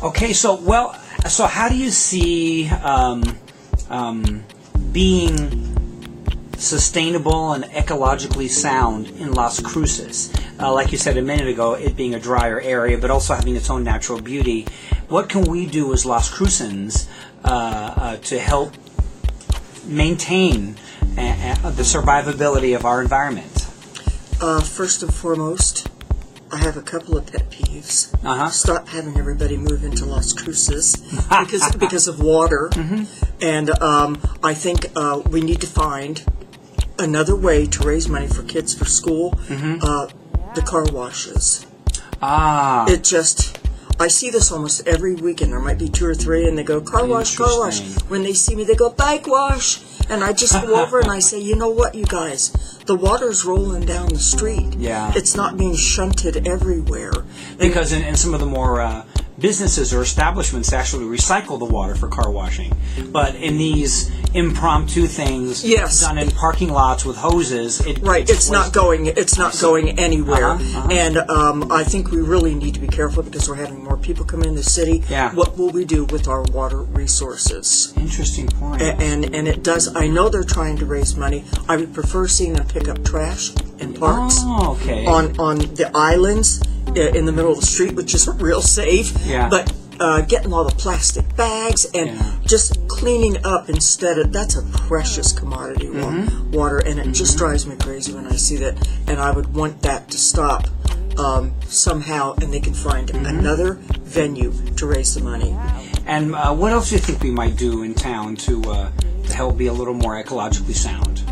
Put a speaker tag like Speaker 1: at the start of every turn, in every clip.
Speaker 1: Okay, so how do you see being sustainable and ecologically sound in Las Cruces? Like you said a minute ago, it being a drier area, but also having its own natural beauty. What can we do as Las Crucens to help maintain the survivability of our environment?
Speaker 2: First and foremost, I have a couple of pet peeves. Stop having everybody move into Las Cruces because of water. And I think we need to find another way to raise money for kids for school. The car washes. It just, I see this almost every weekend. There might be 2 or 3, and they go, car wash, car wash. When they see me, they go, bike wash. And I just go over and I say, you know what, you guys? The water's rolling down the street.
Speaker 1: Yeah.
Speaker 2: It's not being shunted everywhere.
Speaker 1: Because in some of the more businesses or establishments actually recycle the water for car washing. But in these impromptu things done in parking lots with hoses,
Speaker 2: it's not going anywhere. And I think we really need to be careful because we're having more people come in the city. What will we do with our water resources?
Speaker 1: Interesting point.
Speaker 2: And it does. I know they're trying to raise money. I would prefer seeing them pick up trash in parks on the islands in the middle of the street, which isn't real safe. But getting all the plastic bags and just cleaning up instead of, that's a precious commodity, water, and it just drives me crazy when I see that. And I would want that to stop somehow, and they can find another venue to raise the money.
Speaker 1: And what else do you think we might do in town to help be a little more ecologically sound?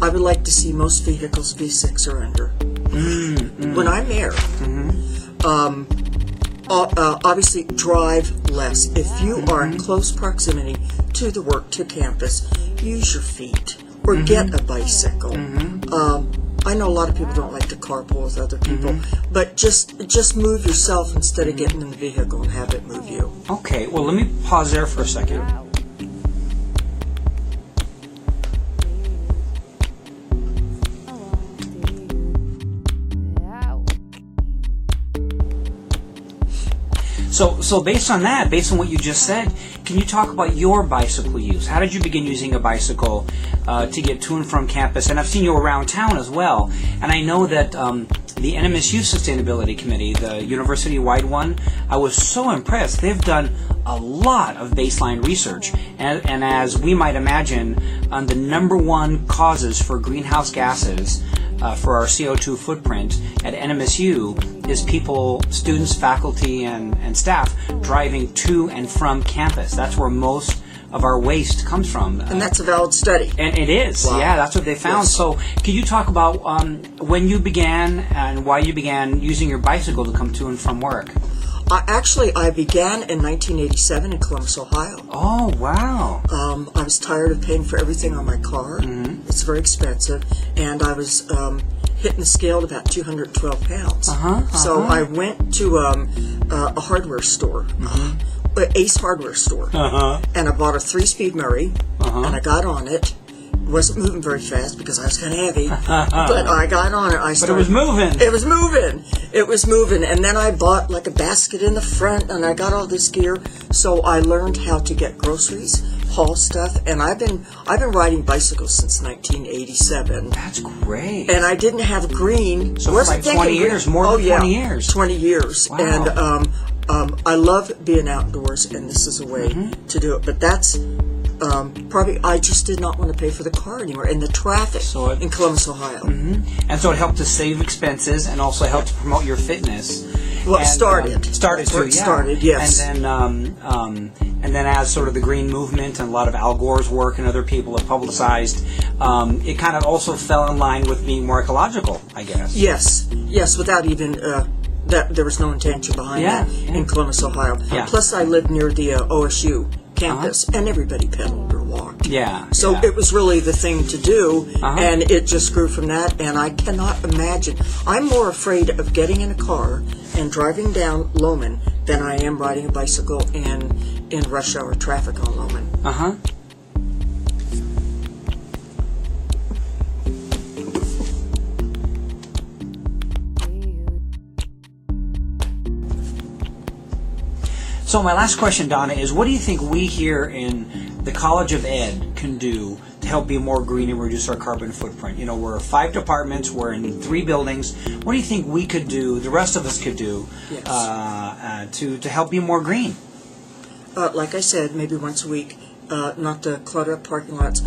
Speaker 2: I would like to see most vehicles V6 or under. When I'm there, obviously drive less. If you are in close proximity to the work, to campus, use your feet or get a bicycle. I know a lot of people don't like to carpool with other people, but just move yourself instead of getting in the vehicle and have it move you.
Speaker 1: Okay, well, let me pause there for a second. So based on that, based on what you just said, can you talk about your bicycle use? How did you begin using a bicycle to get to and from campus? And I've seen you around town as well. And I know that the NMSU Sustainability Committee, the university-wide one, I was so impressed. They've done a lot of baseline research. And as we might imagine, the number one causes for greenhouse gases for our CO2 footprint at NMSU is people, students, faculty, and staff driving to and from campus. That's where most of our waste comes from.
Speaker 2: And that's a valid study.
Speaker 1: And it is. Wow. Yeah, that's what they found. Yes. So can you talk about when you began and why you began using your bicycle to come to and from work?
Speaker 2: I began in 1987 in Columbus, Ohio.
Speaker 1: Oh, wow.
Speaker 2: I was tired of paying for everything on my car. It's very expensive. And I was hitting the scale at about 212 pounds. So I went to a hardware store, Ace Hardware store, and I bought a 3-speed Murray, and I got on it. Wasn't moving very fast because I was kind of heavy, but I got on it.
Speaker 1: But it was moving.
Speaker 2: It was moving. It was moving, and then I bought like a basket in the front, and I got all this gear. So I learned how to get groceries, haul stuff, and I've been riding bicycles since 1987.
Speaker 1: That's great.
Speaker 2: And I didn't have green.
Speaker 1: So for like 20 years, more than 20 years.
Speaker 2: 20 years.
Speaker 1: Wow.
Speaker 2: And I love being outdoors, and this is a way to do it. But that's probably I just did not want to pay for the car anymore and the traffic in Columbus, Ohio.
Speaker 1: And so it helped to save expenses and also helped to promote your fitness.
Speaker 2: Well, it started.
Speaker 1: Started,
Speaker 2: yes.
Speaker 1: And then as sort of the green movement and a lot of Al Gore's work and other people have publicized, it kind of also fell in line with being more ecological, I guess.
Speaker 2: Yes, without even that there was no intention behind that in Columbus, Ohio. Plus, I lived near the OSU campus, and everybody pedaled or walked. So it was really the thing to do, and it just grew from that, and I cannot imagine. I'm more afraid of getting in a car and driving down Loman than I am riding a bicycle in rush hour traffic on Loman.
Speaker 1: So my last question, Donna, is what do you think we here in the College of Ed can do to help be more green and reduce our carbon footprint? You know, we're 5 departments, we're in 3 buildings. What do you think we could do, the rest of us could do, to help be more green?
Speaker 2: Like I said, maybe once a week, not to clutter up parking lots.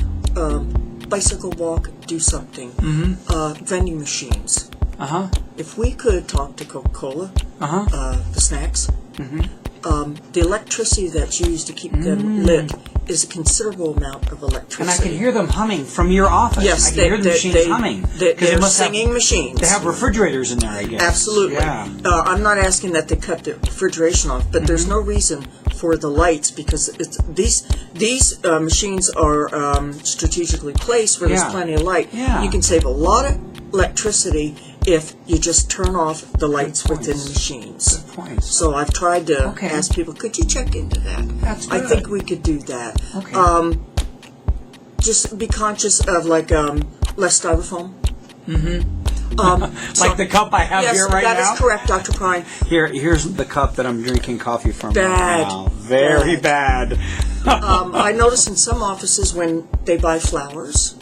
Speaker 2: Bicycle walk, do something. Vending machines. If we could talk to Coca-Cola, the snacks, the electricity that's used to keep them lit is a considerable amount of electricity.
Speaker 1: And I can hear them humming from your office.
Speaker 2: Yes,
Speaker 1: I can hear the machines humming.
Speaker 2: They're singing machines.
Speaker 1: They have refrigerators in there, I guess.
Speaker 2: Absolutely.
Speaker 1: Yeah.
Speaker 2: I'm not asking that they cut the refrigeration off, but there's no reason for the lights because these machines are strategically placed where there's plenty of light.
Speaker 1: Yeah.
Speaker 2: You can save a lot of electricity if you just turn off the lights within the machines.
Speaker 1: Good point.
Speaker 2: So I've tried to ask people, could you check into that?
Speaker 1: That's good.
Speaker 2: I think we could do that.
Speaker 1: Okay.
Speaker 2: Just be conscious of less styrofoam.
Speaker 1: Like the cup I have here right now?
Speaker 2: Yes, that is correct, Dr. Pine.
Speaker 1: Here's the cup that I'm drinking coffee from
Speaker 2: Bad.
Speaker 1: right now. Very bad.
Speaker 2: I notice in some offices when they buy flowers,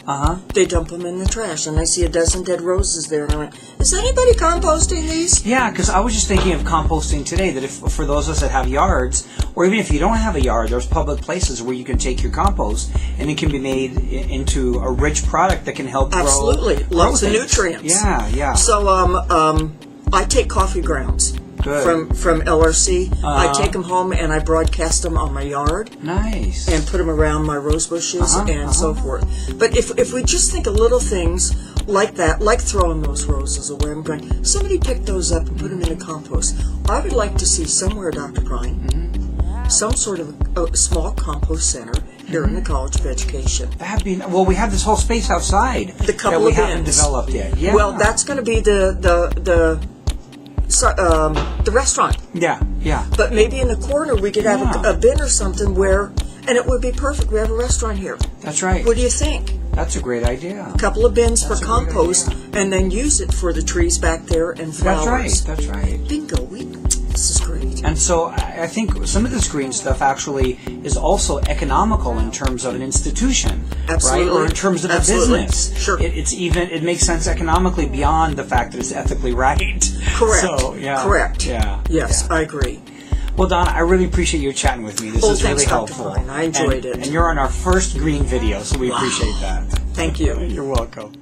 Speaker 2: they dump them in the trash, and I see a dozen dead roses there, and I went, is anybody composting these?
Speaker 1: Yeah, because I was just thinking of composting today, that if for those of us that have yards, or even if you don't have a yard, there's public places where you can take your compost, and it can be made into a rich product that can help
Speaker 2: Absolutely.
Speaker 1: grow
Speaker 2: Lots of
Speaker 1: things.
Speaker 2: nutrients.
Speaker 1: Yeah.
Speaker 2: So I take coffee grounds.
Speaker 1: Good.
Speaker 2: From LRC. I take them home and I broadcast them on my yard.
Speaker 1: Nice.
Speaker 2: And put them around my rose bushes and so forth. But if we just think of little things like that, like throwing those roses away, I'm going, somebody pick those up and put them in a compost. I would like to see somewhere, Dr. Prine, some sort of a small compost center here in the College of Education.
Speaker 1: That'd be we have this whole space outside that we haven't developed yet. Yeah.
Speaker 2: Well, that's going to be the restaurant.
Speaker 1: Yeah.
Speaker 2: But maybe in the corner we could have a bin or something where, and it would be perfect. We have a restaurant here.
Speaker 1: That's right.
Speaker 2: What do you think?
Speaker 1: That's a great idea.
Speaker 2: A couple of bins for compost, and then use it for the trees back there and flowers.
Speaker 1: That's right.
Speaker 2: Bingo. This is great.
Speaker 1: And so I think some of this green stuff actually is also economical in terms of an institution,
Speaker 2: Absolutely.
Speaker 1: right? Or in terms of a business.
Speaker 2: Sure.
Speaker 1: It makes sense economically beyond the fact that it's ethically right.
Speaker 2: Correct.
Speaker 1: So, yeah.
Speaker 2: Correct.
Speaker 1: Yeah.
Speaker 2: Yes, I agree.
Speaker 1: Well, Donna, I really appreciate you chatting with me. This is
Speaker 2: thanks,
Speaker 1: really
Speaker 2: Dr.
Speaker 1: helpful.
Speaker 2: Fine. I enjoyed it.
Speaker 1: And you're on our first green video, so we appreciate that.
Speaker 2: Thank you.
Speaker 1: You're welcome.